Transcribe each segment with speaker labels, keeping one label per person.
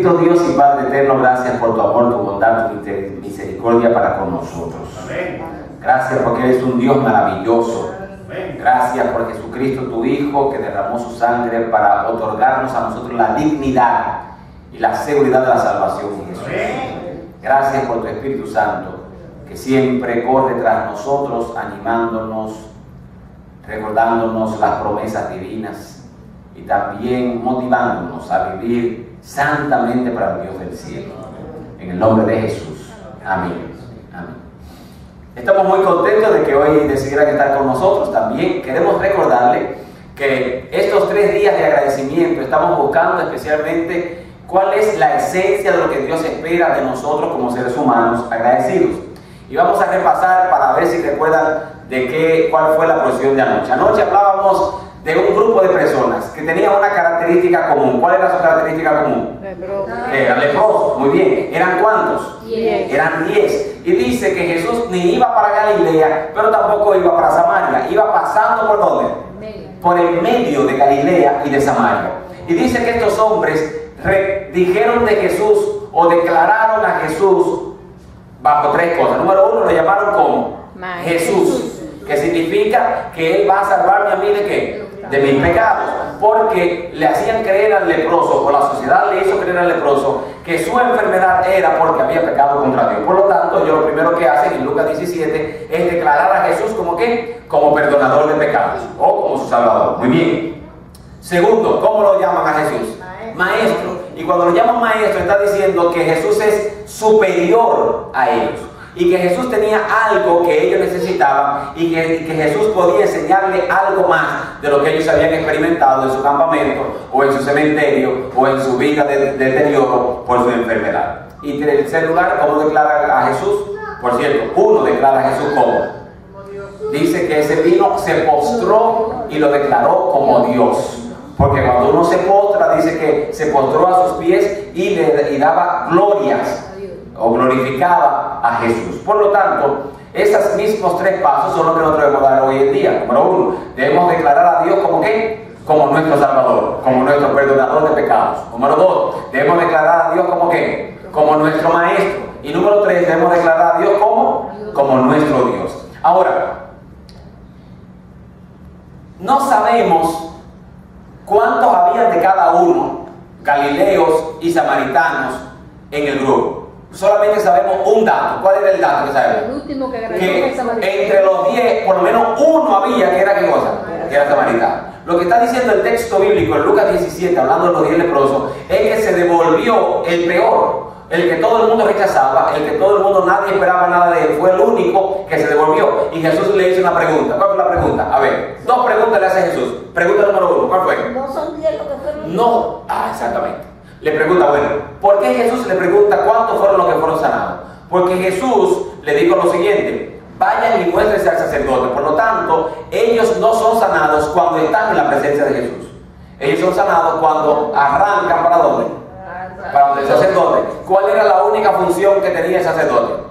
Speaker 1: Bendito Dios y Padre eterno, gracias por tu amor, tu bondad, tu misericordia para con nosotros. Gracias porque eres un Dios maravilloso. Gracias por Jesucristo, tu Hijo, que derramó su sangre para otorgarnos a nosotros la dignidad y la seguridad de la salvación en Jesús. Gracias por tu Espíritu Santo, que siempre corre tras nosotros, animándonos, recordándonos las promesas divinas y también motivándonos a vivir santamente para el Dios del cielo. En el nombre de Jesús. Amén. Amén. Estamos muy contentos de que hoy decidieran estar con nosotros. También queremos recordarle que estos 3 días de agradecimiento estamos buscando especialmente cuál es la esencia de lo que Dios espera de nosotros como seres humanos agradecidos. Y vamos a repasar para ver si recuerdan cuál fue la porción de anoche. Anoche hablábamos de un grupo de personas que tenían una característica común. ¿Cuál era su característica común? Eran leprosos. Muy bien. ¿Eran cuántos? 10. Eran 10. Y dice que Jesús ni iba para Galilea, pero tampoco iba para Samaria. Iba pasando ¿por dónde? Por el medio de Galilea y de Samaria. Y dice que estos hombres dijeron de Jesús o declararon a Jesús bajo 3 cosas. Número 1, lo llamaron como Jesús, que significa que Él va a salvarme a mí ¿de qué? De mis pecados, porque le hacían creer al leproso, o la sociedad le hizo creer al leproso, que su enfermedad era porque había pecado contra Dios. Por lo tanto, ellos lo primero que hacen en Lucas 17 es declarar a Jesús como ¿qué? Como perdonador de pecados, o como su salvador. Muy bien. Segundo, ¿cómo lo llaman a Jesús? Maestro. Y cuando lo llaman maestro, está diciendo que Jesús es superior a ellos. Y que Jesús tenía algo que ellos necesitaban y que Jesús podía enseñarle algo más de lo que ellos habían experimentado en su campamento o en su cementerio o en su vida de deterioro por su enfermedad. Y en tercer lugar, ¿cómo declara a Jesús? Por cierto, uno declara a Jesús como. Dice que ese vino se postró y lo declaró como Dios. Porque cuando uno se postra, dice que se postró a sus pies y daba glorias o glorificaba a Jesús. Por lo tanto, esos mismos 3 pasos son los que nosotros debemos dar hoy en día. Número 1, debemos declarar a Dios como ¿qué? Como nuestro Salvador, como nuestro perdonador de pecados. Número 2, debemos declarar a Dios como ¿qué? Como nuestro Maestro. Y número 3, debemos declarar a Dios como nuestro Dios. Ahora, no sabemos cuántos habían de cada uno, galileos y samaritanos, en el grupo. Solamente sabemos un dato. ¿Cuál era el dato que sabemos?
Speaker 2: El último que
Speaker 1: entre los 10, por lo menos uno había que era ¿qué cosa? Que era samaritano. Lo que está diciendo el texto bíblico en Lucas 17, hablando de los 10 leprosos, es que se devolvió el peor, el que todo el mundo rechazaba, el que todo el mundo, nadie esperaba nada de él, fue el único que se devolvió. Y Jesús le hizo una pregunta. ¿Cuál fue la pregunta? A ver, 2 preguntas le hace Jesús. Pregunta número 1, ¿cuál fue?
Speaker 2: No son 10 los que fueron.
Speaker 1: No, exactamente. Le pregunta, bueno, ¿por qué Jesús le pregunta cuántos fueron los que fueron sanados? Porque Jesús le dijo lo siguiente: vayan y muéstrense al sacerdote. Por lo tanto, ellos no son sanados cuando están en la presencia de Jesús. Ellos son sanados cuando arrancan ¿para dónde? Para donde el sacerdote. ¿Cuál era la única función que tenía el sacerdote?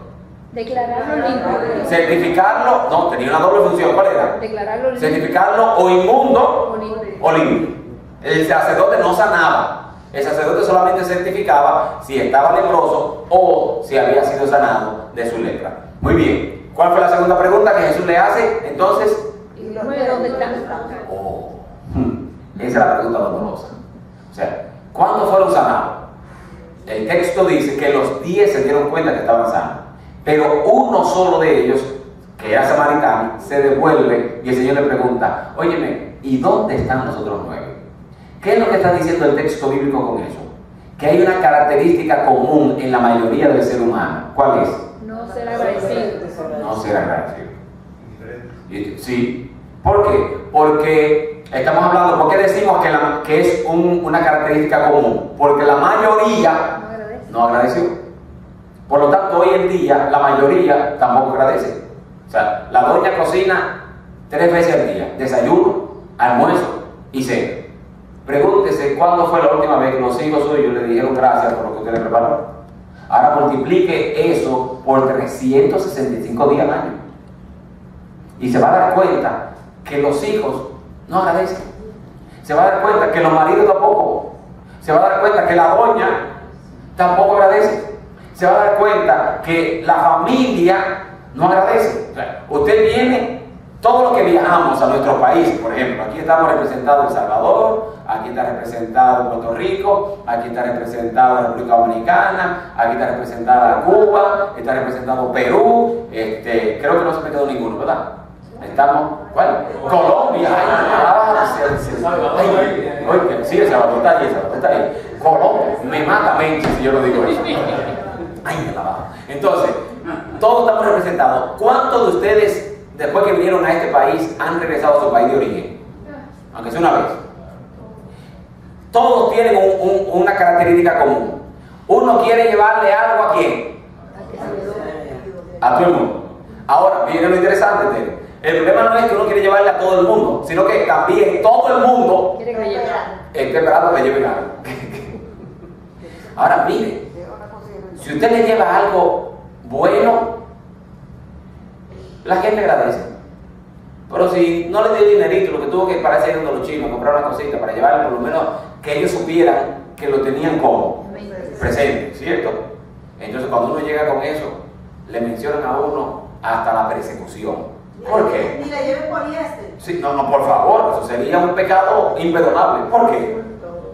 Speaker 2: Declararlo limpio.
Speaker 1: Certificarlo, no, tenía una doble función. ¿Cuál era?
Speaker 2: Declararlo limpio.
Speaker 1: Certificarlo o inmundo o limpio. El sacerdote no sanaba. El sacerdote solamente certificaba si estaba leproso o si había sido sanado de su lepra. Muy bien. ¿Cuál fue la segunda pregunta que Jesús le hace? Entonces,
Speaker 2: ¿y los 9 dónde están?
Speaker 1: Esa es la pregunta dolorosa. O sea, ¿cuándo fueron sanados? El texto dice que los 10 se dieron cuenta que estaban sanos, pero uno solo de ellos, que era samaritano, se devuelve y el Señor le pregunta: óyeme, ¿y dónde están los otros 9? ¿Qué es lo que está diciendo el texto bíblico con eso? Que hay una característica común en la mayoría del ser humano. ¿Cuál es?
Speaker 2: No ser agradecido.
Speaker 1: No ser agradecido. Sí. ¿Por qué? Porque estamos hablando, ¿por qué decimos que es una característica común? Porque la mayoría no agradeció. Por lo tanto, hoy en día, la mayoría tampoco agradece. O sea, la doña cocina 3 veces al día: desayuno, almuerzo y cena. Pregúntese cuándo fue la última vez que los hijos suyos le dijeron gracias por lo que usted le preparó. Ahora multiplique eso por 365 días al año y se va a dar cuenta que los hijos no agradecen. Se va a dar cuenta que los maridos tampoco. Se va a dar cuenta que la doña tampoco agradece. Se va a dar cuenta que la familia no agradece. O sea, usted viene, todos los que viajamos a nuestros países, por ejemplo, aquí estamos representados El Salvador, aquí está representado Puerto Rico, aquí está representado la República Dominicana, aquí está representada Cuba, está representado Perú, creo que no se me quedó ninguno, ¿verdad? Estamos, ¿cuál? Colombia, sí, El Salvador está ahí, El Salvador está ahí. Colombia, me mata Menchi si yo lo digo eso. Ay, me la bajo. Entonces, todos estamos representados. ¿Cuántos de ustedes, después que vinieron a este país, han regresado a su país de origen? Aunque sea una vez. Todos tienen una característica común. Uno quiere llevarle algo ¿a quién? A todo el mundo. Ahora, miren lo interesante, Tere. El problema no es que uno quiere llevarle a todo el mundo, sino que también todo el mundo
Speaker 2: quiere que le lleve.
Speaker 1: esté esperando que le lleven algo. Ahora, mire, si usted le lleva algo bueno, la gente agradece. Pero si no le dio dinerito, lo que tuvo que para ir donde los chinos, comprar una cosita para llevarle, por lo menos que ellos supieran que lo tenían como presente, ¿cierto? Entonces cuando uno llega con eso, le mencionan a uno hasta la persecución. ¿Por qué?
Speaker 3: Ni la lleven poliéster.
Speaker 1: Sí, no, por favor, eso sería un pecado imperdonable. ¿Por qué?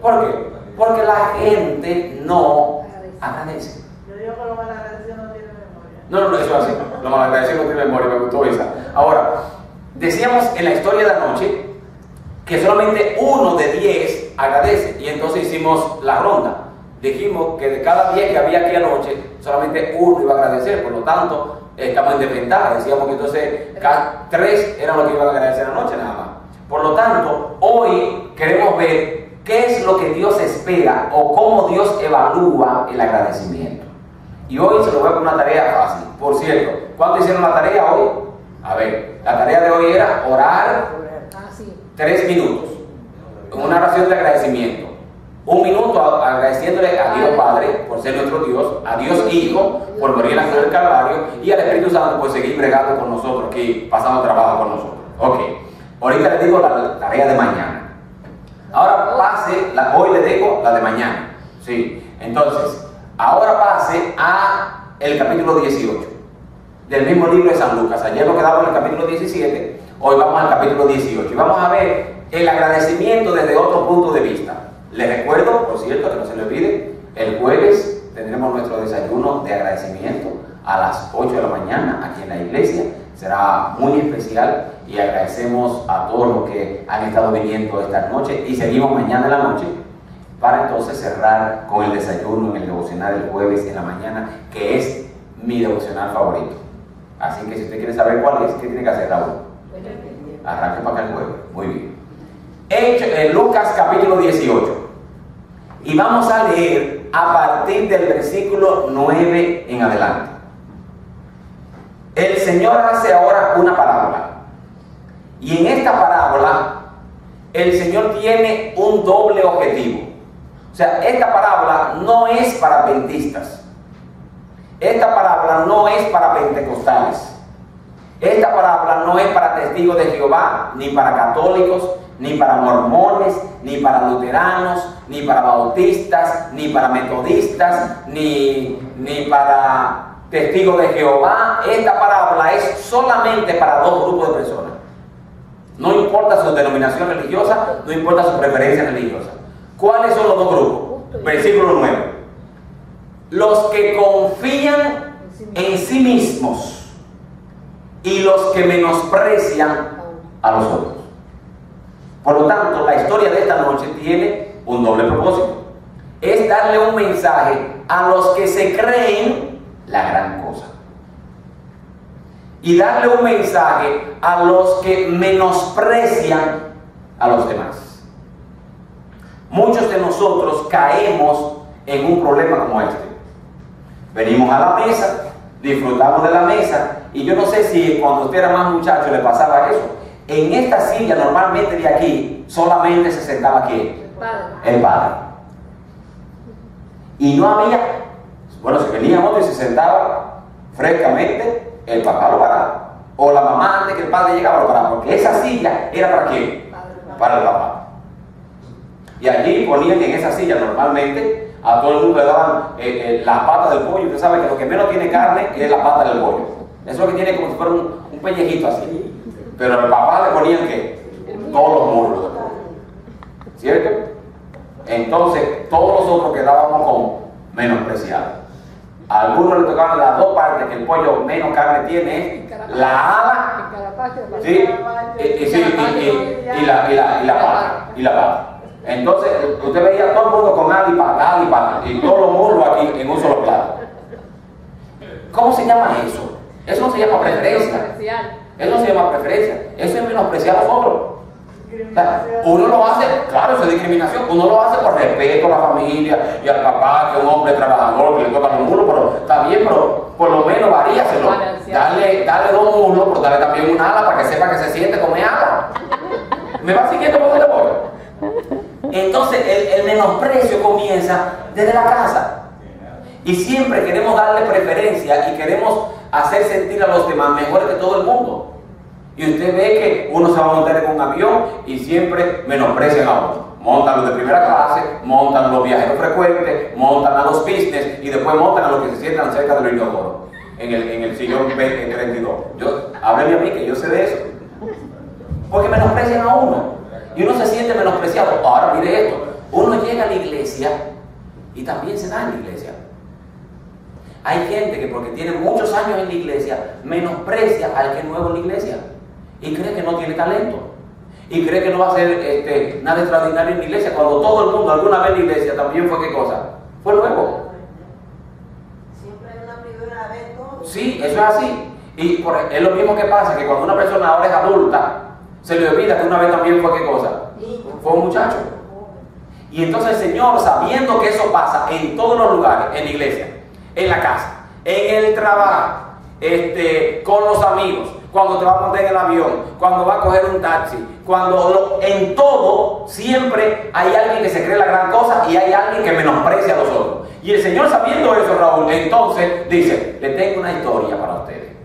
Speaker 1: ¿Por qué? Porque la gente no agradece.
Speaker 3: Yo digo que los malagradecidos no tienen memoria.
Speaker 1: No, eso es así. Los malagradecidos no tienen memoria, me gustó esa. Ahora, decíamos en la historia de anoche que solamente 1 de 10 agradece. Y entonces hicimos la ronda. Dijimos que de cada 10 que había aquí anoche, solamente 1 iba a agradecer. Por lo tanto, estamos en desventaja. Decíamos que entonces 3 eran los que iban a agradecer anoche nada más. Por lo tanto, hoy queremos ver qué es lo que Dios espera o cómo Dios evalúa el agradecimiento. Y hoy se lo voy a poner una tarea fácil. Por cierto, ¿cuánto hicieron la tarea hoy? A ver, la tarea de hoy era orar 3 minutos. Una oración de agradecimiento. 1 minuto agradeciéndole a Dios Padre por ser nuestro Dios, a Dios Hijo por morir en la cruz del Calvario y al Espíritu Santo por seguir bregando con nosotros aquí, pasando trabajo con nosotros. Ok, ahorita les digo la tarea de mañana. Ahora pase, hoy le digo la de mañana. Sí, entonces, ahora pase a el capítulo 18 del mismo libro de San Lucas. Ayer nos quedamos en el capítulo 17, hoy vamos al capítulo 18 y vamos a ver el agradecimiento desde otro punto de vista. Les recuerdo, por cierto, que no se le olvide, el jueves tendremos nuestro desayuno de agradecimiento a las 8 de la mañana aquí en la iglesia. Será muy especial y agradecemos a todos los que han estado viniendo esta noche y seguimos mañana en la noche para entonces cerrar con el desayuno en el devocional del jueves en la mañana, que es mi devocional favorito. Así que si usted quiere saber cuál es, ¿qué tiene que hacer, Raúl? Arranque para acá el jueves. Muy bien. Lucas capítulo 18. Y vamos a leer a partir del versículo 9 en adelante. El Señor hace ahora una parábola. Y en esta parábola, el Señor tiene un doble objetivo. O sea, esta parábola no es para adventistas. Esta parábola no es para pentecostales. Esta parábola no es para testigos de Jehová, ni para católicos, ni para mormones, ni para luteranos, ni para bautistas, ni para metodistas, ni para testigos de Jehová. Esta parábola es solamente para 2 grupos de personas. No importa su denominación religiosa, no importa su preferencia religiosa. ¿Cuáles son los 2 grupos? Versículo 9. Los que confían en sí mismos y los que menosprecian a los otros. Por lo tanto, la historia de esta noche tiene un doble propósito. Es darle un mensaje a los que se creen la gran cosa. Y darle un mensaje a los que menosprecian a los demás. Muchos de nosotros caemos en un problema como este. Venimos a la mesa, disfrutamos de la mesa, y yo no sé si cuando usted era más muchacho le pasaba eso. En esta silla normalmente de aquí solamente se sentaba ¿quién? El padre. Y no había, bueno, si venía otro y se sentaba frescamente, el papá lo paraba. O la mamá antes que el padre llegaba lo paraba, porque esa silla era ¿para quién? Para el papá. Y allí ponían en esa silla normalmente a todo el mundo le daban la pata del pollo. Usted sabe que lo que menos tiene carne es la pata del pollo. Eso es lo que tiene como si fuera un pellejito así. Pero al papá le ponían ¿qué? Todos los muslos del pollo. ¿Cierto? Entonces, todos los otros quedábamos como menospreciados. A algunos le tocaban las dos partes, que el pollo menos carne tiene, la ala, ¿sí? y la pata. Entonces, usted veía a todo el mundo con ala y pata, y todos los muslos aquí en un solo plato. ¿Cómo se llama eso? Eso no se llama preferencia. Eso no se llama preferencia. Eso es menospreciar a los otros. O sea, uno lo hace, claro, eso es discriminación. Uno lo hace por respeto a la familia y al papá, que es un hombre trabajador, que le toca los muslos, pero está bien, pero por lo menos varíaselo. Dale dos muslos, pero dale también un ala para que sepa que se siente comer ala. ¿Me va siguiendo por dónde voy? Entonces, el menosprecio comienza desde la casa. Y siempre queremos darle preferencia y queremos hacer sentir a los demás mejor que todo el mundo. Y usted ve que uno se va a montar en un avión y siempre menosprecian a uno. Montan los de primera clase, montan los viajeros frecuentes, montan a los business y después montan a los que se sientan cerca del inodoro, en el sillón 32. Hábleme a mí que yo sé de eso. Porque menosprecian a uno. Y uno se siente menospreciado. Ahora mire esto, uno llega a la iglesia y también se da en la iglesia. Hay gente que porque tiene muchos años en la iglesia, menosprecia al que es nuevo en la iglesia. Y cree que no tiene talento. Y cree que no va a hacer nada extraordinario en la iglesia, cuando todo el mundo alguna vez en la iglesia también fue ¿qué cosa? Fue nuevo.
Speaker 3: Siempre hay una primera vez todo.
Speaker 1: Sí, eso es así. Y es lo mismo que pasa, que cuando una persona ahora es adulta, se le olvida que una vez también fue ¿qué cosa? Fue un muchacho. Y entonces el Señor, sabiendo que eso pasa en todos los lugares, en la iglesia, en la casa, en el trabajo, con los amigos, cuando te va a montar en el avión, cuando va a coger un taxi, en todo siempre hay alguien que se cree la gran cosa y hay alguien que menosprecia a los otros. Y el Señor, sabiendo eso, Raúl, entonces dice: le tengo una historia para ustedes.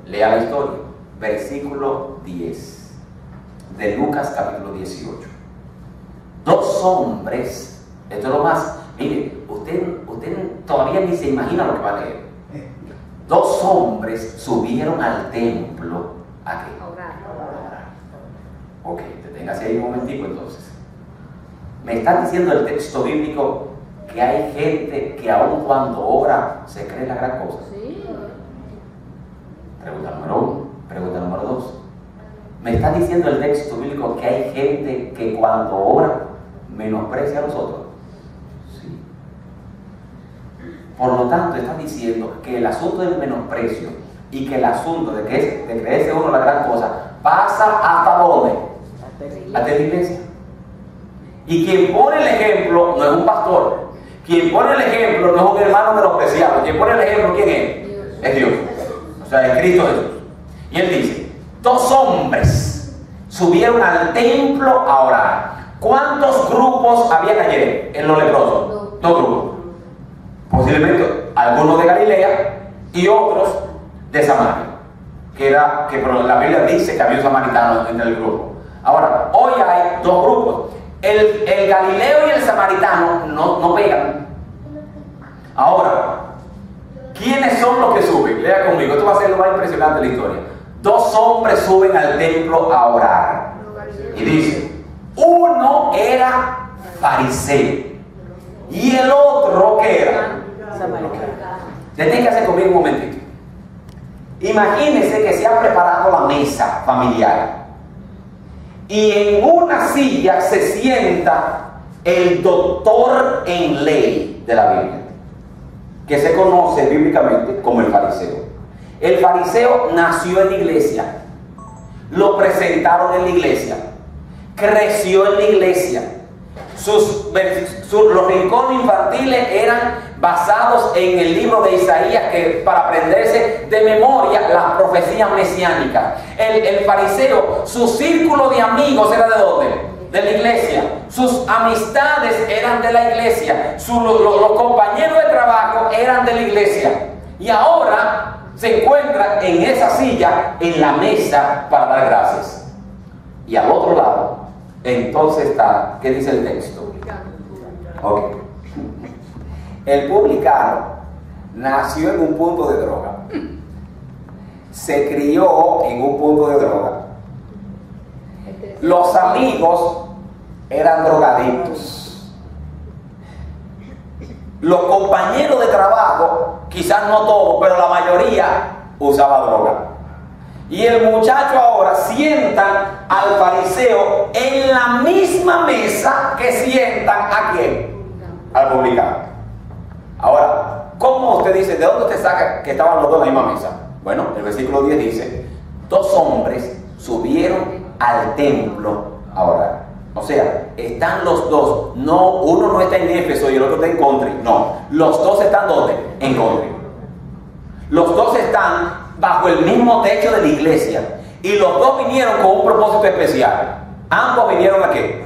Speaker 1: Lea la historia, versículo 10 de Lucas capítulo 18. Dos hombres, esto es lo más, mire, usted todavía ni se imagina lo que va a leer. Dos hombres subieron al templo a qué? Orar. Ok, deténgase ahí un momentico entonces. Me está diciendo el texto bíblico que hay gente que aun cuando ora se cree la gran cosa.
Speaker 2: Sí.
Speaker 1: Pregunta número 1. Pregunta número 2. Me está diciendo el texto bíblico que hay gente que cuando ora menosprecia a los otros. Sí. Por lo tanto, está diciendo que el asunto del menosprecio y que el asunto de creerse uno la gran cosa pasa hasta ¿dónde? Hasta la iglesia. Y quien pone el ejemplo no es un pastor. Quien pone el ejemplo no es un hermano menospreciado. Quien pone el ejemplo, ¿quién es?
Speaker 2: Dios.
Speaker 1: Es Dios. O sea, es Cristo Jesús. Y él dice: dos hombres subieron al templo a orar. ¿Cuántos grupos había ayer en los leprosos? Dos grupos. Posiblemente algunos de Galilea y otros de Samaria. Pero la Biblia dice que había un samaritano entre el grupo. Ahora, hoy hay dos grupos. El galileo y el samaritano no pegan. Ahora, ¿quiénes son los que suben? Lea conmigo, esto va a ser lo más impresionante de la historia. Dos hombres suben al templo a orar. Y dice: uno era fariseo y el otro, ¿qué era? Deténgase conmigo un momentito. Imagínese que se ha preparado la mesa familiar y en una silla se sienta el doctor en ley de la Biblia, que se conoce bíblicamente como el fariseo. El fariseo nació en la iglesia, lo presentaron en la iglesia, creció en la iglesia. Los rincones infantiles eran basados en el libro de Isaías, que para aprenderse de memoria las profecías mesiánicas. El fariseo, su círculo de amigos era ¿de dónde? De la iglesia. Sus amistades eran de la iglesia. Los compañeros de trabajo eran de la iglesia. Y ahora se encuentra en esa silla, en la mesa, para dar gracias. Y al otro lado, entonces está, ¿qué dice el texto? Ok. El publicano nació en un punto de droga. Se crió en un punto de droga. Los amigos eran drogadictos. Los compañeros de trabajo, quizás no todos, pero la mayoría usaba droga. Y el muchacho ahora sientan al fariseo en la misma mesa que sientan a quién, al publicano. Ahora, ¿cómo usted dice, de dónde usted saca que estaban los dos en la misma mesa? Bueno, el versículo 10 dice, 2 hombres subieron al templo a orar. O sea, están los dos, no, uno no está en Éfeso y el otro está en Contri, no, los dos están ¿dónde? En Contri. Los dos están bajo el mismo techo de la iglesia y los dos vinieron con un propósito especial. Ambos vinieron a qué?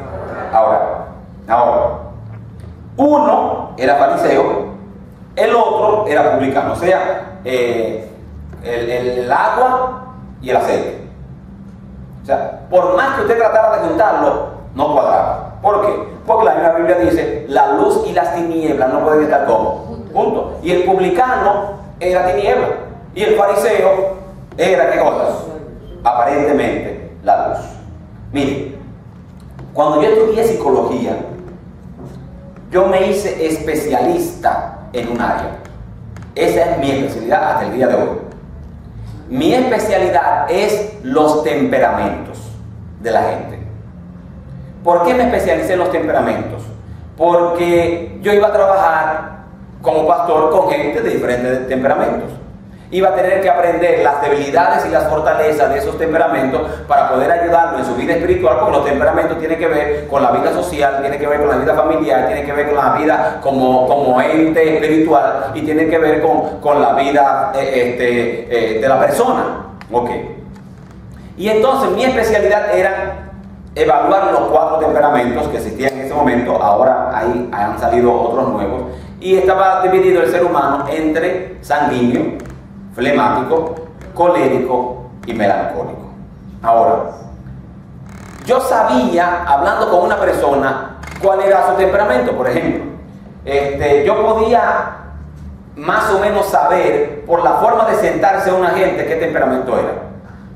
Speaker 1: Ahora, uno era fariseo, el otro era publicano, o sea, el agua y el aceite. O sea, por más que usted tratara de juntarlo, no cuadraba. ¿Por qué? Porque la misma Biblia dice, la luz y las tinieblas no pueden estar juntos. Y el publicano era tiniebla. Y el fariseo era, ¿qué cosa? Aparentemente, la luz. Mire, cuando yo estudié psicología, yo me hice especialista en un área. Esa es mi especialidad hasta el día de hoy. Mi especialidad es los temperamentos de la gente. ¿Por qué me especialicé en los temperamentos? Porque yo iba a trabajar como pastor con gente de diferentes temperamentos. Iba a tener que aprender las debilidades y las fortalezas de esos temperamentos para poder ayudarlo en su vida espiritual, porque los temperamentos tienen que ver con la vida social, tienen que ver con la vida familiar, tienen que ver con la vida como ente espiritual y tienen que ver con la vida de la persona. Ok. Y entonces mi especialidad era evaluar los 4 temperamentos que existían en ese momento. Ahora ahí han salido otros nuevos. Y estaba dividido el ser humano entre sanguíneo, flemático, colérico y melancólico. Ahora, yo sabía, hablando con una persona, cuál era su temperamento. Por ejemplo, yo podía más o menos saber por la forma de sentarse a una gente qué temperamento era.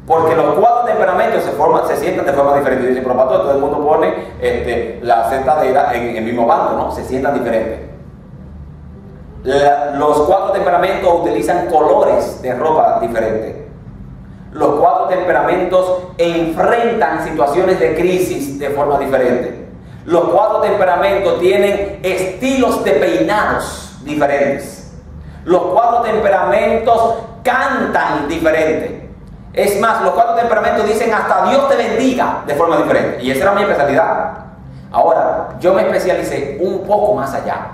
Speaker 1: Porque los 4 temperamentos se sientan de forma diferente. Dice, pero pastor, todo el mundo pone la sentadera en el mismo banco, ¿no? Se sientan diferentes. Los 4 temperamentos utilizan colores de ropa diferentes. Los 4 temperamentos enfrentan situaciones de crisis de forma diferente. Los 4 temperamentos tienen estilos de peinados diferentes. Los 4 temperamentos cantan diferente. Es más, los 4 temperamentos dicen hasta Dios te bendiga de forma diferente. Y esa era mi especialidad. Ahora, yo me especialicé un poco más allá.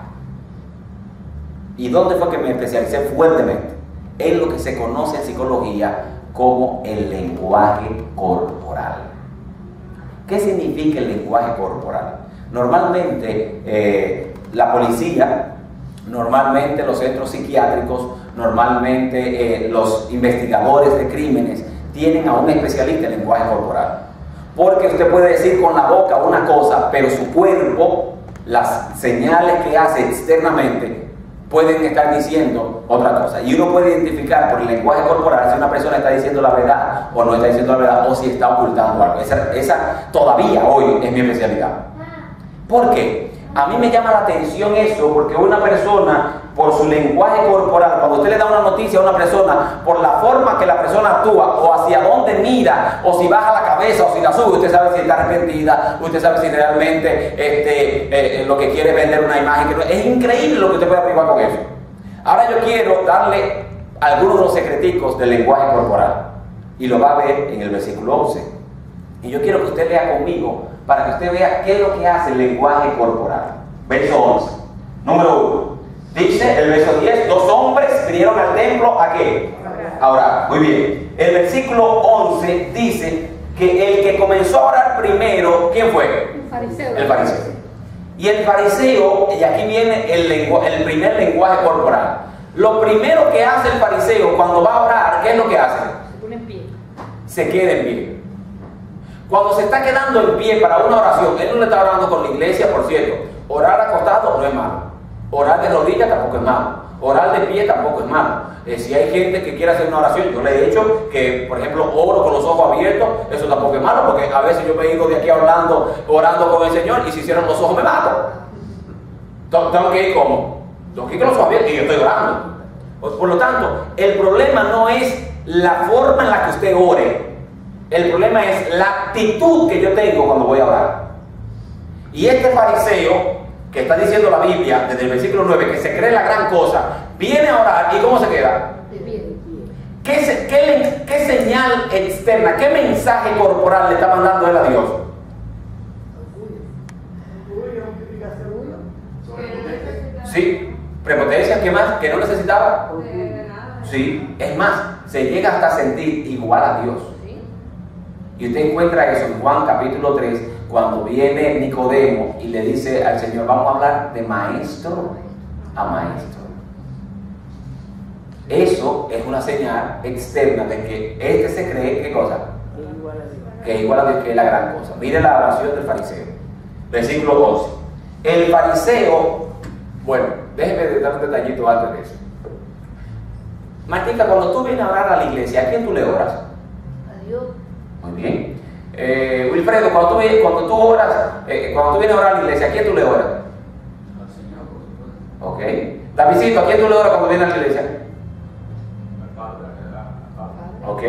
Speaker 1: ¿Y dónde fue que me especialicé fuertemente? En lo que se conoce en psicología como el lenguaje corporal. ¿Qué significa el lenguaje corporal? Normalmente la policía, normalmente los centros psiquiátricos, normalmente los investigadores de crímenes tienen a un especialista en lenguaje corporal. Porque usted puede decir con la boca una cosa, pero su cuerpo, las señales que hace externamente, pueden estar diciendo otra cosa. Y uno puede identificar por el lenguaje corporal si una persona está diciendo la verdad o no está diciendo la verdad, o si está ocultando algo. Esa todavía hoy es mi especialidad. ¿Por qué? A mí me llama la atención eso, porque una persona, por su lenguaje corporal, cuando usted le da una noticia a una persona, por la forma que la persona actúa, o hacia dónde mira, o si baja la cabeza, o si la sube, usted sabe si está arrepentida, usted sabe si realmente lo que quiere es vender una imagen. Es increíble lo que usted puede averiguar con eso. Ahora yo quiero darle algunos de los secreticos del lenguaje corporal, y lo va a ver en el versículo 11. Y yo quiero que usted lea conmigo, para que usted vea qué es lo que hace el lenguaje corporal. Verso 11. Número 1. Dice el verso 10, 2 hombres vinieron al templo ¿a qué? A orar. Muy bien. El versículo 11 dice que el que comenzó a orar primero, ¿quién fue?
Speaker 2: El fariseo.
Speaker 1: El fariseo. Y el fariseo, y aquí viene el primer lenguaje corporal. Lo primero que hace el fariseo cuando va a orar, ¿qué es lo que hace?
Speaker 2: Se pone en pie.
Speaker 1: Se queda en pie. Cuando se está quedando en pie para una oración, él no le está orando con la iglesia, por cierto. Orar acostado no es malo. Orar de rodillas tampoco es malo. Orar de pie tampoco es malo. Si hay gente que quiere hacer una oración, yo le he dicho que, por ejemplo, oro con los ojos abiertos, eso tampoco es malo, porque a veces yo me he ido de aquí orando con el Señor y si cierran los ojos me mato. Tengo que ir como, tengo que ir con los ojos abiertos y yo estoy orando. Por lo tanto, el problema no es la forma en la que usted ore, el problema es la actitud que yo tengo cuando voy a orar. Y este fariseo, que está diciendo la Biblia desde el versículo 9, que se cree la gran cosa, viene a orar y ¿cómo se queda? ¿Qué señal externa, qué mensaje corporal le está mandando él a Dios? Sí, prepotencia, ¿qué más? ¿Que no necesitaba? Sí, es más, se llega hasta sentir igual a Dios. Y usted encuentra eso en Juan capítulo 3, cuando viene Nicodemo y le dice al Señor, vamos a hablar de maestro a maestro. Eso es una señal externa de que este se cree, ¿qué cosa? Que es igual a Dios, que es la gran cosa. Mire la oración del fariseo. Versículo 12. El fariseo, bueno, déjeme dar un detallito antes de eso. Martica, cuando tú vienes a orar a la iglesia, ¿a quién tú le oras?
Speaker 2: A Dios.
Speaker 1: Muy bien. Wilfredo, cuando tú vienes a orar a la iglesia, ¿a quién tú le oras?
Speaker 4: Al Señor, por supuesto.
Speaker 1: Ok. Davidcito, ¿a quién tú le oras cuando vienes a la iglesia?
Speaker 4: Al Padre, al Padre.
Speaker 1: Ok.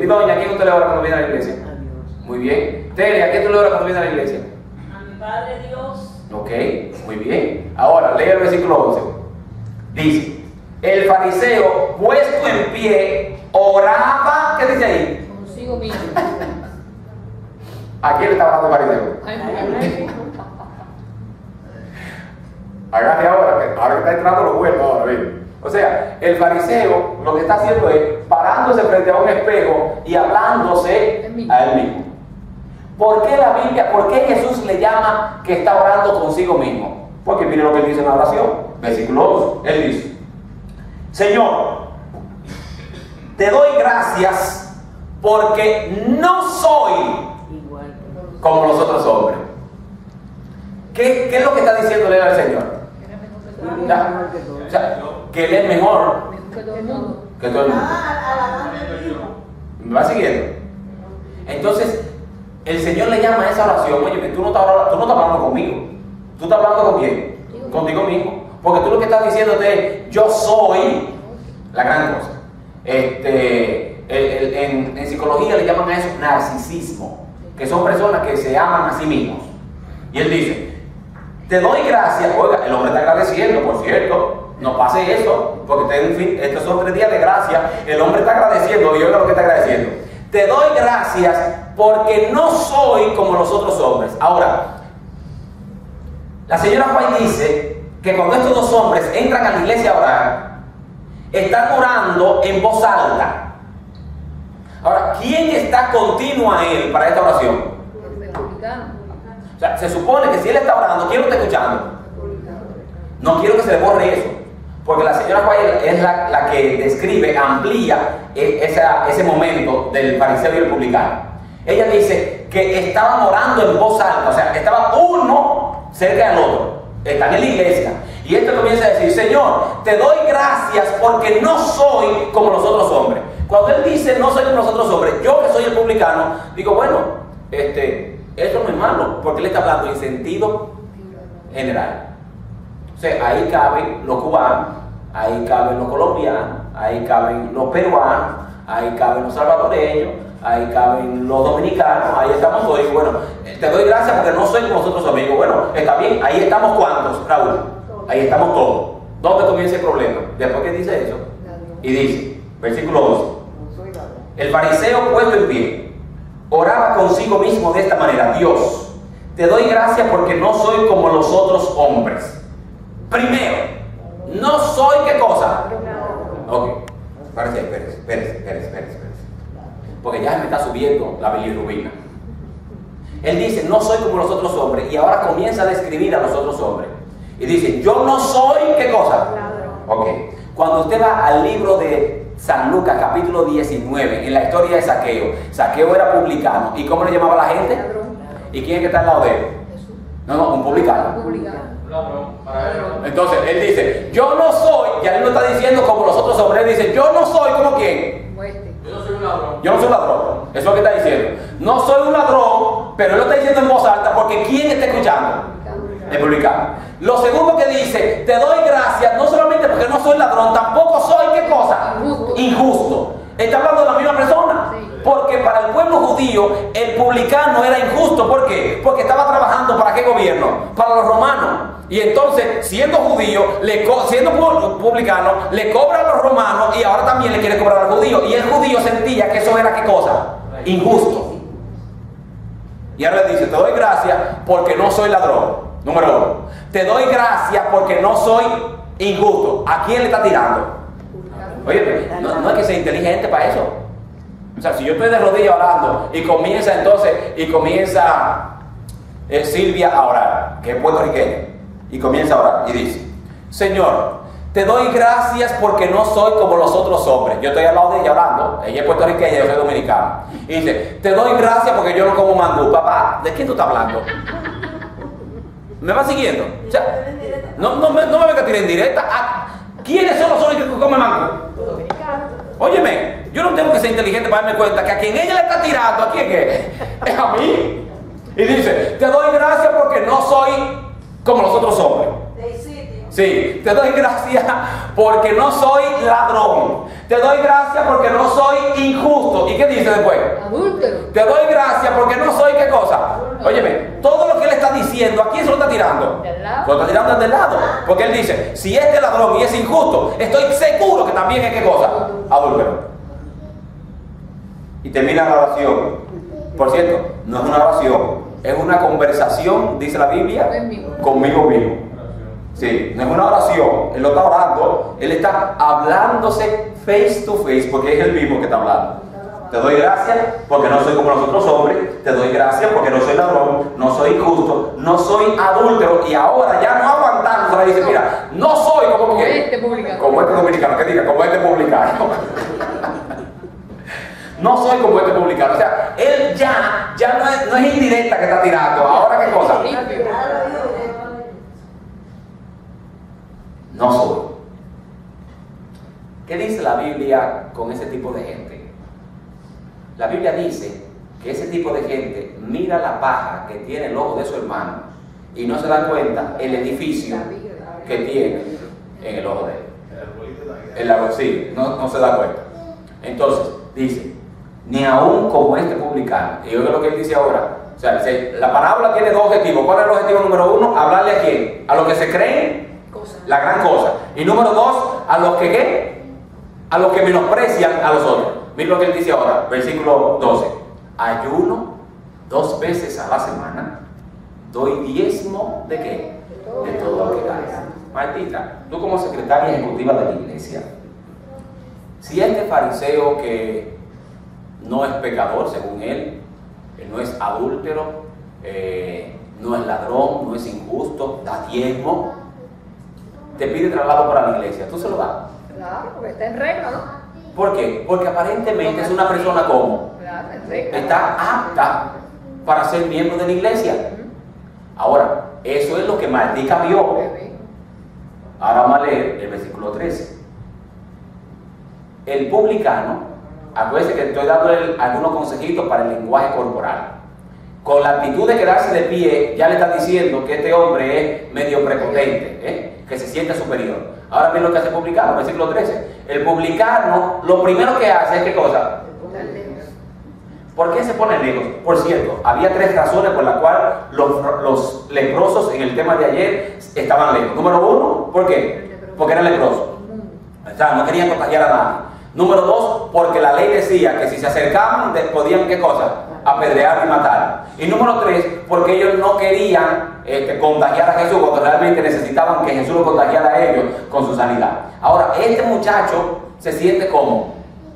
Speaker 1: Mi doña, ¿a quién usted le ora cuando viene a la iglesia?
Speaker 5: A Dios.
Speaker 1: Muy bien. Tere, ¿a quién tú le oras cuando viene a la iglesia?
Speaker 3: A mi Padre Dios.
Speaker 1: Ok, muy bien. Ahora, lee el versículo 11. Dice, el fariseo, puesto en pie, oraba, ¿qué dice ahí?
Speaker 2: Consigo mismo.
Speaker 1: ¿A quién le está hablando el fariseo?
Speaker 2: Ay,
Speaker 1: Agarre ahora que está entrando los buenos ahora, ¿ven? O sea, el fariseo lo que está haciendo es parándose frente a un espejo y hablándose a él mismo. ¿Por qué la Biblia, por qué Jesús le llama que está orando consigo mismo? Porque mire lo que él dice en la oración, versículo 11. Él dice, Señor, te doy gracias porque no soy
Speaker 5: Igual.
Speaker 1: como los otros hombres. ¿Qué es lo que está diciéndole al Señor? Ya. O sea, que él es mejor
Speaker 2: que todo el mundo.
Speaker 1: que todo el mundo.
Speaker 3: Alabando el Hijo.
Speaker 1: ¿Me va siguiendo? Entonces, el Señor le llama a esa oración, oye, tú no estás hablando conmigo. ¿Tú estás hablando con quién? Contigo mismo. Porque tú lo que estás diciéndote es, yo soy la gran cosa. En psicología le llaman a eso narcisismo, que son personas que se aman a sí mismos. Y él dice, te doy gracias. Oiga, el hombre está agradeciendo, por cierto, no pase eso, porque estos son 3 días de gracia. El hombre está agradeciendo y oiga lo que está agradeciendo. Te doy gracias porque no soy como los otros hombres. Ahora, la señora White dice que cuando estos 2 hombres entran a la iglesia a orar, están orando en voz alta. Ahora, ¿quién está continuo a él para esta oración?
Speaker 2: El republicano.
Speaker 1: O sea, se supone que si él está orando, ¿quién lo está escuchando? No quiero que se le borre eso, porque la señora White es la que describe, amplía ese momento del fariseo y el publicano. Ella dice que estaban orando en voz alta, o sea, estaban uno cerca del otro, están en la iglesia. Y esto comienza a decir, Señor, te doy gracias porque no soy como los otros hombres. Cuando él dice no soy como los otros hombres, yo que soy el publicano, digo, bueno, eso no es malo, porque él está hablando en sentido general. O sea, ahí caben los cubanos, ahí caben los colombianos, ahí caben los peruanos, ahí caben los salvadoreños, ahí caben los dominicanos, ahí estamos todos. Y bueno, te doy gracias porque no soy como los otros amigos. Bueno, está bien, ahí estamos ¿cuántos, Raúl? Ahí estamos todos. ¿Dónde comienza el problema? Después que dice eso, y dice, versículo 12, el fariseo puesto en pie, oraba consigo mismo de esta manera, Dios, te doy gracias porque no soy como los otros hombres. Primero, no soy ¿qué cosa? Ok, espérese. Porque ya me está subiendo la bilirrubina. Él dice, no soy como los otros hombres, y ahora comienza a describir a los otros hombres. Y dice, yo no soy ¿qué cosa? Ok, cuando usted va al libro de San Lucas, capítulo 19, en la historia de Zaqueo, Zaqueo era publicano. ¿Y cómo le llamaba a la gente? ¿Y quién es que está al lado de él? No, un publicano. Entonces, él dice, yo no soy, y él no está diciendo como los otros hombres, él dice, yo no soy como quién.
Speaker 2: Como este.
Speaker 4: Yo no soy un ladrón.
Speaker 1: Yo no soy un ladrón, eso es lo que está diciendo. No soy un ladrón, pero él lo está diciendo en voz alta porque ¿quién está escuchando? El publicano. Lo segundo que dice, te doy gracias, no solamente porque no soy ladrón, tampoco soy, ¿qué cosa?
Speaker 2: Injusto.
Speaker 1: Injusto. Está hablando de la misma persona.
Speaker 2: Sí.
Speaker 1: Porque para el pueblo judío, el publicano era injusto. ¿Por qué? Porque estaba trabajando ¿para qué gobierno? Para los romanos. Y entonces, siendo judío, siendo publicano, le cobra a los romanos y ahora también le quiere cobrar al judío. Y el judío sentía que eso era ¿qué cosa? Injusto. Y ahora le dice, te doy gracias porque no soy ladrón. Número 1. Te doy gracias porque no soy injusto. ¿A quién le está tirando? Oye, no es que sea inteligente para eso. O sea, si yo estoy de rodillas orando y comienza Silvia a orar, que es puertorriqueña, y comienza a orar y dice, Señor, te doy gracias porque no soy como los otros hombres. Yo estoy al lado de ella orando, ella es puertorriqueña, yo soy dominicano. Y dice, te doy gracias porque yo no como mangú. Papá, ¿de quién tú estás hablando? ¿Me va siguiendo? O sea, no me venga a tirar en directa. ¿Quiénes son los únicos que comen mangú? Óyeme, yo no tengo que ser inteligente para darme cuenta que a quien ella le está tirando, ¿a quién es a mí? Y dice, te doy gracias porque no soy como los otros hombres. Sí, te doy gracias porque no soy ladrón. Te doy gracias porque no soy injusto. ¿Y qué dice después?
Speaker 2: Adúltero.
Speaker 1: Te doy gracias porque no soy qué cosa. Óyeme, todo lo que él está diciendo, ¿a quién se lo está tirando?
Speaker 2: Del lado.
Speaker 1: Lo está tirando del lado. Porque él dice, si este ladrón y es injusto, estoy seguro que también es qué cosa. Adúltero. Y termina la oración. Por cierto, no es una oración, es una conversación, dice la Biblia, conmigo mismo. Sí, no es una oración, él lo está orando, él está hablándose face to face porque es el mismo que está hablando. Te doy gracias porque no soy como los otros hombres, te doy gracias porque no soy ladrón, no soy injusto, no soy adúltero y ahora ya no aguantando, se le dice, mira, no soy como
Speaker 2: este publicano.
Speaker 1: Como este dominicano, que diga, como este publicano. No soy como este publicano, o sea, él ya no es indirecta que está tirando, ahora qué cosa. No soy. ¿Qué dice la Biblia con ese tipo de gente? La Biblia dice que ese tipo de gente mira la paja que tiene el ojo de su hermano y no se da cuenta el edificio que tiene en el ojo de él. Sí, no se da cuenta. Entonces, dice, ni aún como este publicano. Y oiga lo que él dice ahora. O sea, dice, la parábola tiene dos objetivos. ¿Cuál es el objetivo número 1? Hablarle a quién. A los que se creen la gran cosa. Y número 2, a los que ¿qué? A los que menosprecian a los otros. Mira lo que él dice ahora, versículo 12. Ayuno 2 veces a la semana, doy diezmo ¿de qué? De todo lo que gana. Martita, tú como secretaria ejecutiva de la iglesia, si este fariseo que no es pecador según él, no es adúltero, no es ladrón, no es injusto, da diezmo, te pide traslado para la iglesia, ¿tú se lo das?
Speaker 2: Claro, porque está en regla, ¿no?
Speaker 1: ¿Por qué? Porque aparentemente es una persona como
Speaker 2: Claro, en regla.
Speaker 1: está apta para ser miembro de la iglesia. Ahora, eso es lo que Martica vio. Ahora vamos a leer el versículo 13. El publicano, acuérdense que estoy dándole algunos consejitos para el lenguaje corporal. Con la actitud de quedarse de pie, ya le está diciendo que este hombre es medio prepotente, que se siente superior. Ahora miren lo que hace el publicano, versículo 13. El publicano, lo primero que hace es ¿qué cosa? ¿Por qué se pone lejos? Por cierto, había 3 razones por las cuales los leprosos en el tema de ayer estaban lejos. Número 1, ¿por qué? Porque eran leprosos. O sea, no querían contagiar a nadie. Número 2, porque la ley decía que si se acercaban podían ¿qué cosa? Apedrear y matar. Y número 3, porque ellos no querían contagiar a Jesús cuando realmente necesitaban que Jesús lo contagiara a ellos con su sanidad. Ahora, este muchacho se siente como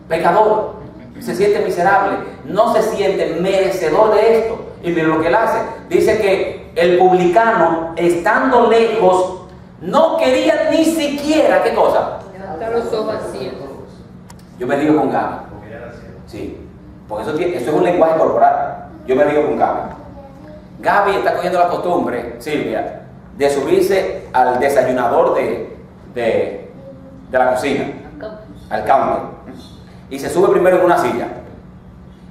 Speaker 1: pecador, se siente miserable, no se siente merecedor de esto. Y miren lo que él hace. Dice que el publicano, estando lejos, no quería ni siquiera, ¿qué cosa?
Speaker 2: Levantar los ojos al cielo.
Speaker 1: Yo me río con Gaby. Sí, porque eso es un lenguaje corporal. Yo me río con Gaby. Gaby está cogiendo la costumbre, Silvia, de subirse al desayunador de la cocina, al counter, y se sube primero en una silla.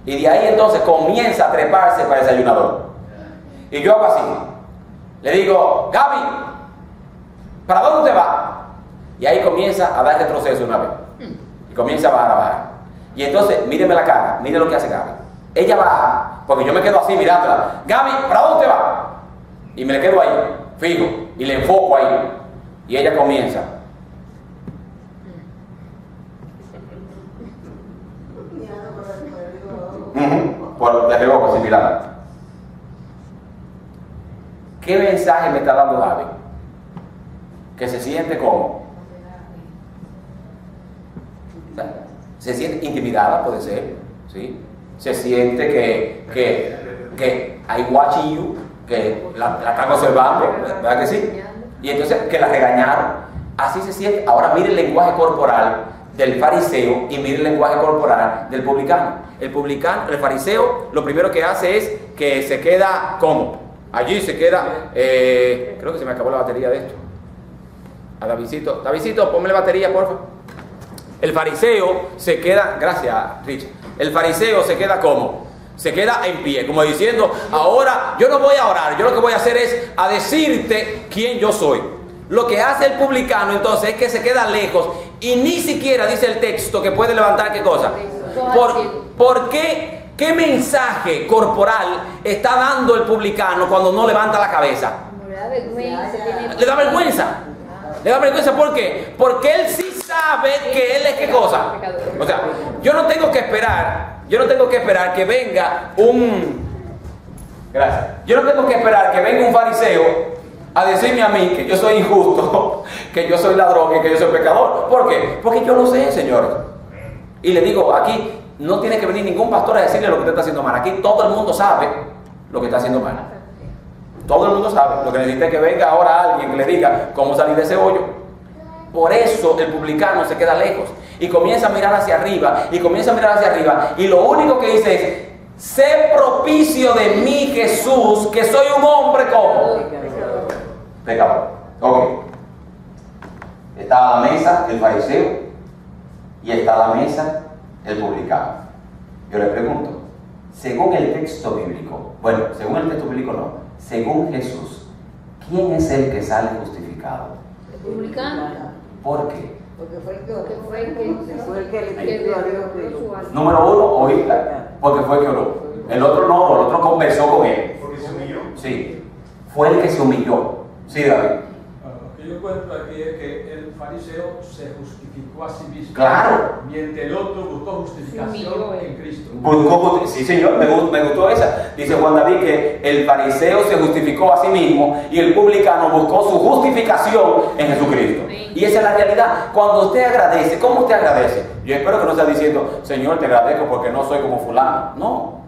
Speaker 1: Y de ahí entonces comienza a treparse para el desayunador. Y yo hago así. Le digo, Gaby, ¿para dónde usted va? Y ahí comienza a dar retroceso una vez. Y comienza a bajar. Y entonces, míreme la cara, mire lo que hace Gaby. Ella baja, porque yo me quedo así mirándola. Gaby, ¿para dónde usted va? Y me le quedo ahí, fijo, y le enfoco ahí. Y ella comienza. Por de reojo, sin mirar. ¿Qué mensaje me está dando Gaby? Que se siente como. Se siente intimidada, puede ser, ¿sí? Se siente que I watching you, que la están observando, ¿verdad que sí? Y entonces que la regañaron. Así se siente. Ahora mire el lenguaje corporal del fariseo y mire el lenguaje corporal del publicano. El fariseo, lo primero que hace es que se queda como. Allí se queda, creo que se me acabó la batería de esto. A Davidcito, ponme la batería, por favor. El fariseo se queda, gracias Richard, el fariseo se queda como, se queda en pie, como diciendo, ahora yo no voy a orar, yo lo que voy a hacer es a decirte quién yo soy. Lo que hace el publicano entonces es que se queda lejos y ni siquiera dice el texto que puede levantar qué cosa. ¿Por qué? ¿Qué mensaje corporal está dando el publicano cuando no levanta la cabeza?
Speaker 2: Le da vergüenza.
Speaker 1: Le da vergüenza. Le da vergüenza, ¿por qué? Porque él sí sabe que él es qué cosa. O sea, yo no tengo que esperar que venga un... Gracias. Yo no tengo que esperar que venga un fariseo a decirme a mí que yo soy injusto, que yo soy ladrón y que yo soy pecador. ¿Por qué? Porque yo lo sé, señores. Y le digo, aquí no tiene que venir ningún pastor a decirle lo que usted está haciendo mal. Aquí todo el mundo sabe lo que está haciendo mal. Todo el mundo sabe. Lo que necesita es que venga ahora alguien que le diga cómo salir de ese hoyo. Por eso el publicano se queda lejos y comienza a mirar hacia arriba y comienza a mirar hacia arriba y lo único que dice es: sé propicio de mí, Jesús, que soy un hombre como pecador. Ok. Está a la mesa el fariseo y está a la mesa el publicano. Yo le pregunto, según el texto bíblico, bueno, según el texto bíblico no, según Jesús, ¿quién es el que sale justificado?
Speaker 2: El publicano.
Speaker 1: ¿Por qué?
Speaker 3: Porque fue el
Speaker 2: que
Speaker 3: le pidió a Dios que
Speaker 1: Número uno, oíla, porque fue el que oró. El otro no, el otro conversó con él.
Speaker 4: Porque se humilló.
Speaker 1: Sí, fue el que se humilló. Sí, David.
Speaker 5: Lo que yo encuentro aquí es que el fariseo se justificó a sí mismo.
Speaker 1: Claro.
Speaker 5: Mientras el otro buscó justificación en Cristo.
Speaker 1: Sí, señor, me gustó esa. Dice Juan David que el fariseo se justificó a sí mismo y el publicano buscó su justificación en Jesucristo. Y esa es la realidad. Cuando usted agradece, ¿cómo usted agradece? Yo espero que no esté diciendo, Señor, te agradezco porque no soy como fulano. No.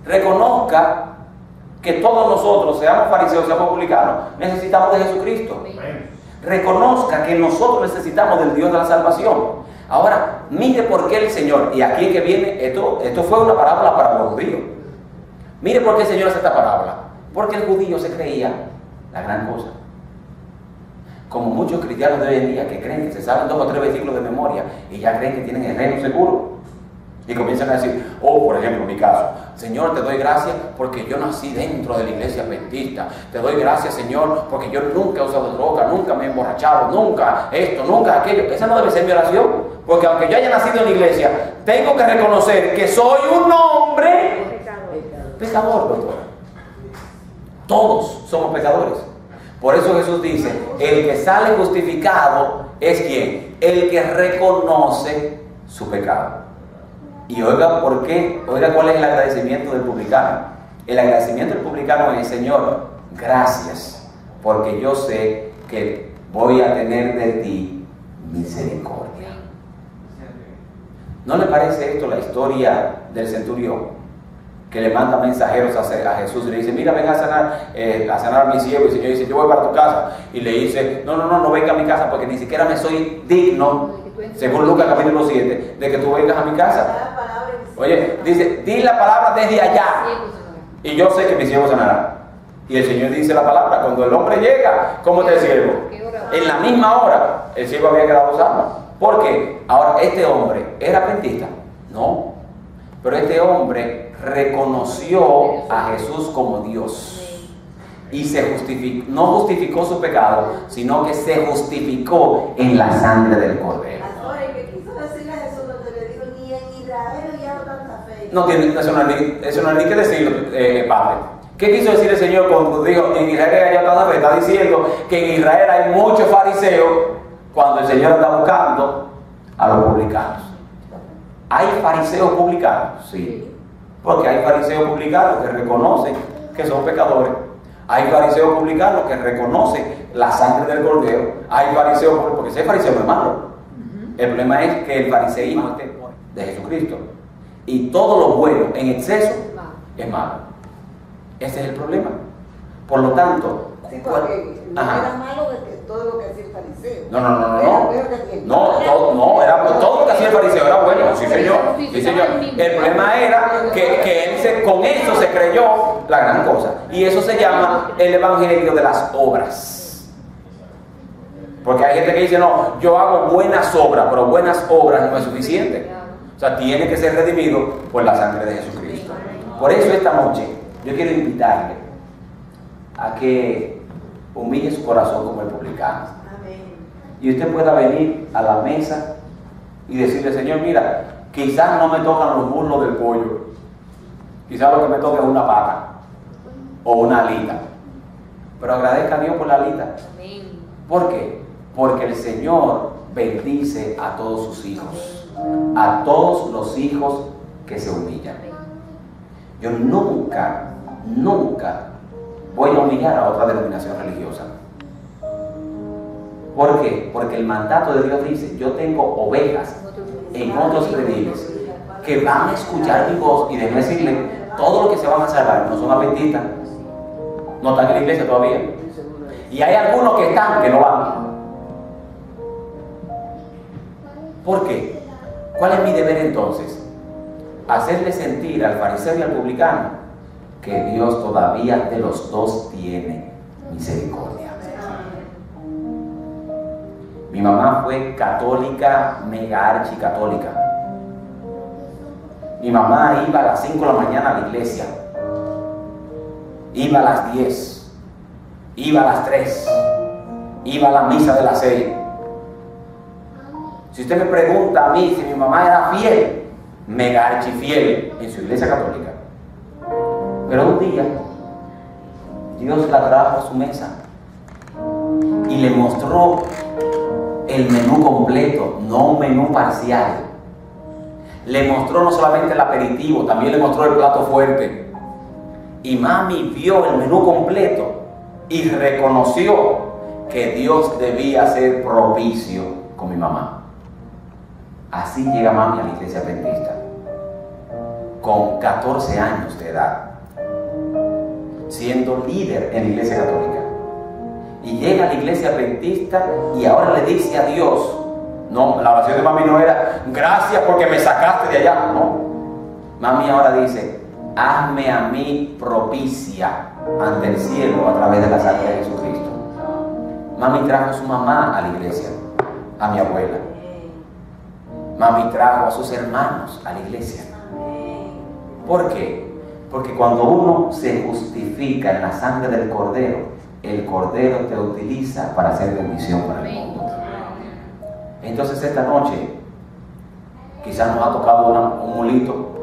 Speaker 1: Reconozca que todos nosotros, seamos fariseos, seamos publicanos, necesitamos de Jesucristo. Reconozca que nosotros necesitamos del Dios de la salvación. Ahora, mire por qué el Señor, y aquí es que viene, esto fue una parábola para los judíos. Mire por qué el Señor hace esta parábola. Porque el judío se creía la gran cosa. Como muchos cristianos de hoy en día que creen que se saben 2 o 3 versículos de memoria y ya creen que tienen el reino seguro. Y comienzan a decir, por ejemplo, en mi caso, Señor, te doy gracias porque yo nací dentro de la iglesia adventista. Te doy gracias, Señor, porque yo nunca he usado droga, nunca me he emborrachado, nunca esto, nunca aquello. Esa no debe ser mi oración, porque aunque yo haya nacido en la iglesia, tengo que reconocer que soy un hombre pecador, doctor. Todos somos pecadores. Por eso Jesús dice, el que sale justificado es ¿quién? El que reconoce su pecado. Y oiga, ¿por qué? Oiga, ¿cuál es el agradecimiento del publicano? El agradecimiento del publicano es: Señor, gracias, porque yo sé que voy a tener de ti misericordia. ¿No le parece esto la historia del centurión? Que le manda mensajeros a Jesús y le dice: mira, ven a sanar a mi siervo. Y el Señor dice: yo voy para tu casa. Y le dice: no venga a mi casa porque ni siquiera me soy digno, según Lucas capítulo 7, de que tú vengas a mi casa. Oye, dice: di la palabra desde allá y yo sé que mi siervo sanará. Y el Señor dice la palabra, cuando el hombre llega, ¿cómo está el siervo? En la misma hora, el siervo había quedado sano. ¿Por qué? Ahora, ¿este hombre era adventista? No. Pero este hombre reconoció a Jesús como Dios. Y se justificó, no justificó su pecado, sino que se justificó en la sangre del Cordero.
Speaker 3: Ahora, el que quiso decirle a Jesús cuando le dijo, ni en Israel ya no tanta fe.
Speaker 1: No tiene, eso no hay ni que decirlo, Padre. ¿Qué quiso decir el Señor cuando dijo, en Israel ya tanta fe? Está diciendo que en Israel hay muchos fariseos cuando el Señor está buscando a los publicanos. ¿Hay fariseos publicanos? Sí. Porque hay fariseos publicanos que reconocen que son pecadores. Hay fariseos publicanos que reconocen la sangre del Cordero. Hay fariseos, porque ese fariseo no es malo. El problema es que el fariseísmo es de Jesucristo. Y todo lo bueno en exceso es malo. Ese es el problema. Por lo tanto,
Speaker 3: sí, porque no era malo de que todo lo que hacía el fariseo.
Speaker 1: No. Era todo lo que hacía el fariseo era bueno. Sí, señor. Sí, señor. El problema era que él con eso se creyó la gran cosa. Y eso se llama el evangelio de las obras. Porque hay gente que dice, no, yo hago buenas obras, pero buenas obras no es suficiente. O sea, tiene que ser redimido por la sangre de Jesucristo. Por eso esta noche yo quiero invitarle a que humille su corazón como el publicano. Y usted pueda venir a la mesa y decirle, Señor, mira, quizás no me tocan los muslos del pollo, quizás lo que me toca es una pata o una alita, pero agradezca a Dios por la alita. ¿Por qué? Porque el Señor bendice a todos sus hijos, a todos los hijos que se humillan. Yo nunca voy a humillar a otra denominación religiosa. ¿Por qué? Porque el mandato de Dios dice, yo tengo ovejas en otros rediles que van a escuchar mi voz, y déjeme decirle, todos los que se van a salvar no son adventistas, no están en la iglesia todavía, y hay algunos que están que no van. ¿Por qué? ¿Cuál es mi deber entonces? Hacerle sentir al fariseo y al publicano que Dios todavía de los dos tiene misericordia. Mi mamá fue católica, mega archicatólica. Mi mamá iba a las 5 de la mañana a la iglesia, iba a las 10, iba a las 3, iba a la misa de las 6. Si usted me pregunta a mí si mi mamá era fiel, mega archifiel en su iglesia católica, pero un día Dios la trajo a su mesa y le mostró el menú completo, no un menú parcial. Le mostró no solamente el aperitivo, también le mostró el plato fuerte. Y mami vio el menú completo y reconoció que Dios debía ser propicio con mi mamá. Así llega mami a la iglesia adventista, con 14 años de edad, siendo líder en la iglesia católica. Y llega a la iglesia adventista y ahora le dice a Dios, no, la oración de mami no era, gracias porque me sacaste de allá, no. Mami ahora dice, hazme a mí propicia ante el cielo a través de la sangre de Jesucristo. Mami trajo a su mamá a la iglesia, a mi abuela. Mami trajo a sus hermanos a la iglesia. ¿Por qué? Porque cuando uno se justifica en la sangre del Cordero, el Cordero te utiliza para hacer bendición para el mundo. Entonces esta noche quizás nos ha tocado un mulito,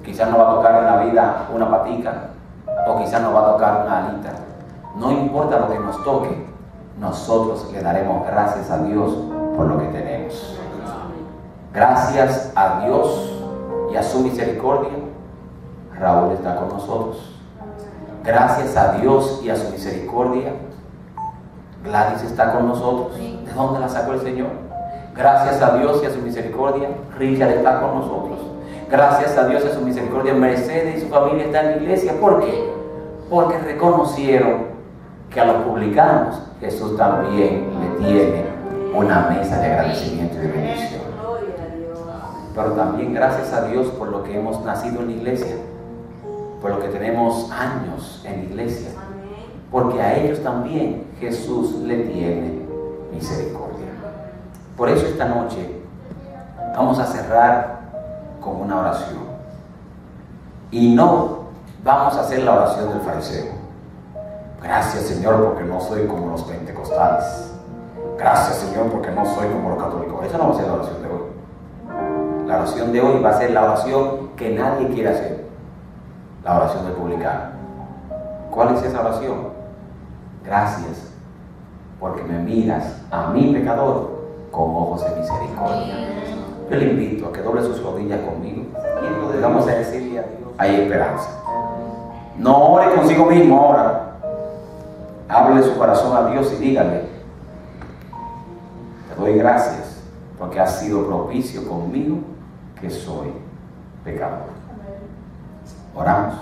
Speaker 1: quizás nos va a tocar en la vida una patica, o quizás nos va a tocar una alita. No importa lo que nos toque, nosotros le daremos gracias a Dios por lo que tenemos. Gracias a Dios y a su misericordia, Raúl está con nosotros. Gracias a Dios y a su misericordia, Gladys está con nosotros. ¿De dónde la sacó el Señor? Gracias a Dios y a su misericordia, Richard está con nosotros. Gracias a Dios y a su misericordia, Mercedes y su familia están en la iglesia. ¿Por qué? Porque reconocieron que a los publicanos Jesús también le tiene una mesa de agradecimiento y de bendición. Pero también gracias a Dios por lo que hemos nacido en la iglesia, por lo que tenemos años en la iglesia, porque a ellos también Jesús le tiene misericordia. Por eso esta noche vamos a cerrar con una oración. Y no vamos a hacer la oración del fariseo. Gracias, Señor, porque no soy como los pentecostales. Gracias, Señor, porque no soy como los católicos. Esa no va a ser la oración de hoy. La oración de hoy va a ser la oración que nadie quiere hacer. La oración del publicano. ¿Cuál es esa oración? Gracias, porque me miras a mi pecador con ojos de misericordia. Yo le invito a que doble sus rodillas conmigo y vamos a decirle a Dios, hay esperanza. No ore consigo mismo ahora. Hable su corazón a Dios y dígale, te doy gracias porque has sido propicio conmigo que soy pecador. Oramos.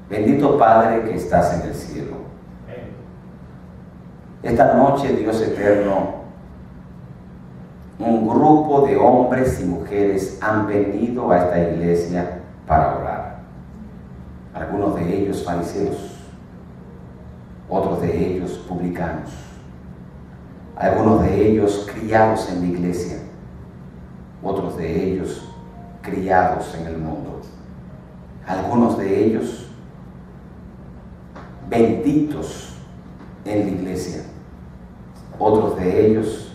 Speaker 1: Bendito Padre que estás en el cielo. Esta noche, Dios eterno, un grupo de hombres y mujeres han venido a esta iglesia para orar. Algunos de ellos fariseos, otros de ellos publicanos, algunos de ellos criados en la iglesia, otros de ellos criados en el mundo, algunos de ellos benditos en la iglesia, otros de ellos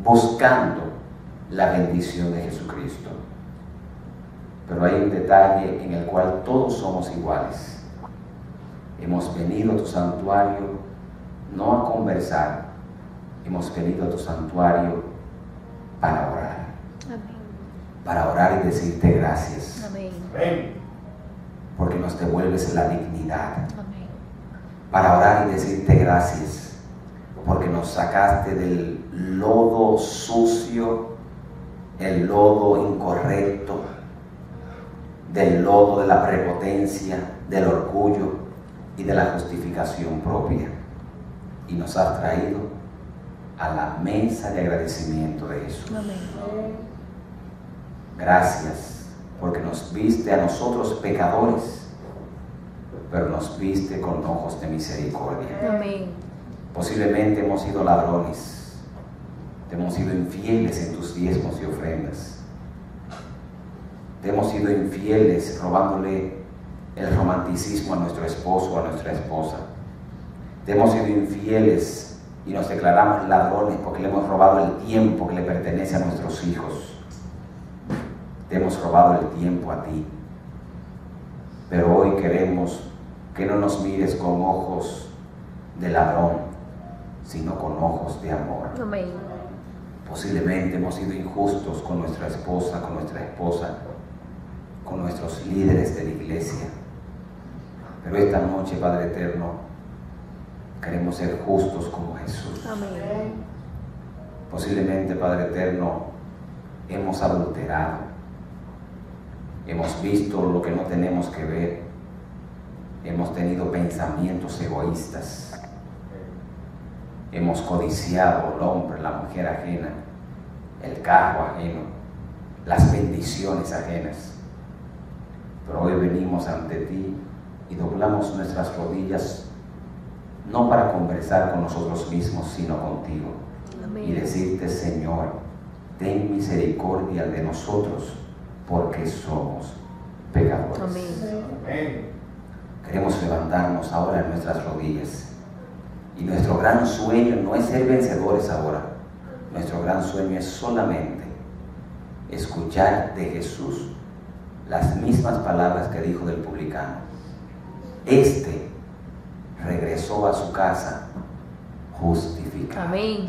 Speaker 1: buscando la bendición de Jesucristo. Pero hay un detalle en el cual todos somos iguales. Hemos venido a tu santuario no a conversar, hemos venido a tu santuario para orar.
Speaker 2: Amén.
Speaker 1: Para orar y decirte gracias.
Speaker 2: Amén.
Speaker 1: Porque nos devuelves la dignidad.
Speaker 2: Amén.
Speaker 1: Para orar y decirte gracias porque nos sacaste del lodo sucio, el lodo incorrecto, del lodo de la prepotencia, del orgullo y de la justificación propia, y nos has traído a la mesa de agradecimiento de Jesús.
Speaker 2: Amén.
Speaker 1: Gracias porque nos viste a nosotros pecadores, pero nos viste con ojos de misericordia.
Speaker 2: Amén.
Speaker 1: Posiblemente hemos sido ladrones, te hemos sido infieles en tus diezmos y ofrendas, te hemos sido infieles robándole el romanticismo a nuestro esposo o a nuestra esposa, te hemos sido infieles y nos declaramos ladrones porque le hemos robado el tiempo que le pertenece a nuestros hijos, te hemos robado el tiempo a ti, pero hoy queremos que no nos mires con ojos de ladrón, sino con ojos de amor.
Speaker 2: Amén.
Speaker 1: Posiblemente hemos sido injustos con nuestra esposa, con nuestros líderes de la iglesia, pero esta noche, Padre eterno, queremos ser justos como Jesús.
Speaker 2: Amén.
Speaker 1: Posiblemente, Padre eterno, hemos adulterado, hemos visto lo que no tenemos que ver, hemos tenido pensamientos egoístas, hemos codiciado el hombre, la mujer ajena, el carro ajeno, las bendiciones ajenas. Pero hoy venimos ante ti y doblamos nuestras rodillas no para conversar con nosotros mismos, sino contigo.
Speaker 2: Amén.
Speaker 1: Y decirte, Señor, ten misericordia de nosotros porque somos pecadores.
Speaker 2: Amén.
Speaker 1: Queremos levantarnos ahora en nuestras rodillas. Y nuestro gran sueño no es ser vencedores ahora. Nuestro gran sueño es solamente escuchar de Jesús las mismas palabras que dijo del publicano. Este regresó a su casa justificado.
Speaker 2: Amén.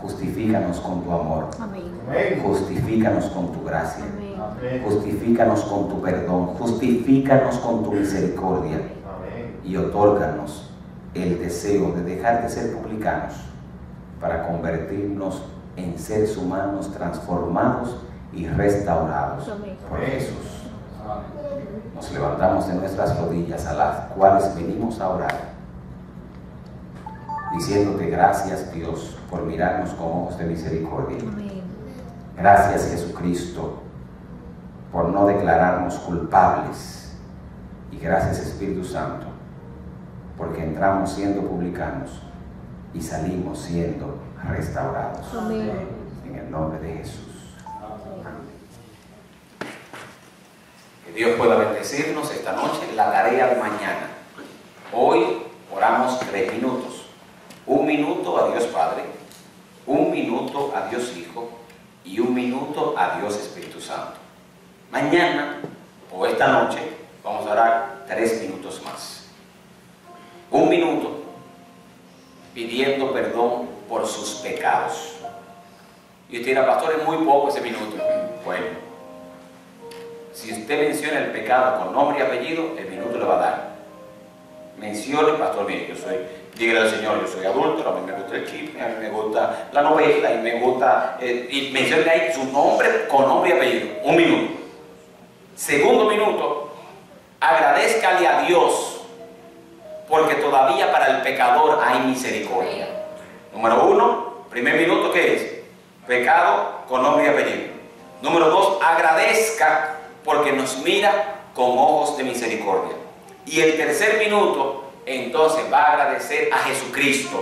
Speaker 1: Justifícanos con tu amor.
Speaker 2: Amén.
Speaker 1: Justifícanos con tu gracia.
Speaker 2: Amén.
Speaker 1: Justifícanos con tu perdón. Justifícanos con tu misericordia. Y otórganos el deseo de dejar de ser publicanos para convertirnos en seres humanos transformados y restaurados por Jesús. Nos levantamos de nuestras rodillas a las cuales venimos a orar, diciéndote gracias, Dios, por mirarnos con ojos de misericordia.
Speaker 2: Amén.
Speaker 1: Gracias, Jesucristo, por no declararnos culpables. Y gracias, Espíritu Santo, porque entramos siendo publicanos y salimos siendo restaurados.
Speaker 2: Amén.
Speaker 1: En el nombre de Jesús. Amén. Que Dios pueda bendecirnos esta noche en la tarea de mañana. Hoy oramos 3 minutos. 1 minuto a Dios Padre, 1 minuto a Dios Hijo y 1 minuto a Dios Espíritu Santo. Mañana o esta noche vamos a orar 3 minutos más. 1 minuto pidiendo perdón por sus pecados. Y usted dirá, pastor, es muy poco ese minuto. Bueno, si usted menciona el pecado con nombre y apellido, el minuto le va a dar. Mencione, pastor, mire, dígale al Señor, yo soy adulto, a mí me gusta el chisme, a mí me gusta la novela, y me gusta, y mencione ahí su nombre con nombre y apellido. 1 minuto. Segundo minuto, agradézcale a Dios, porque todavía para el pecador hay misericordia. Número 1, primer minuto, ¿qué es? Pecado con nombre y apellido. Número 2, agradezca porque nos mira con ojos de misericordia. Y el tercer minuto, entonces va a agradecer a Jesucristo,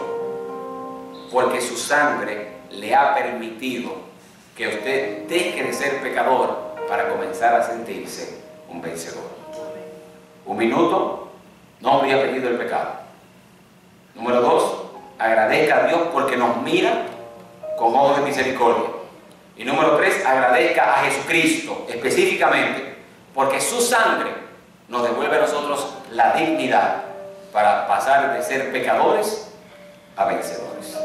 Speaker 1: porque su sangre le ha permitido que usted deje de ser pecador para comenzar a sentirse un vencedor. 1 minuto, nombre y apellido del pecado. Número 2, agradezca a Dios porque nos mira con ojos de misericordia. Y número 3, agradezca a Jesucristo específicamente porque su sangre nos devuelve a nosotros la dignidad para pasar de ser pecadores a vencedores.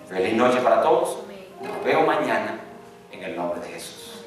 Speaker 1: Feliz noche para todos. Nos vemos mañana en el nombre de Jesús.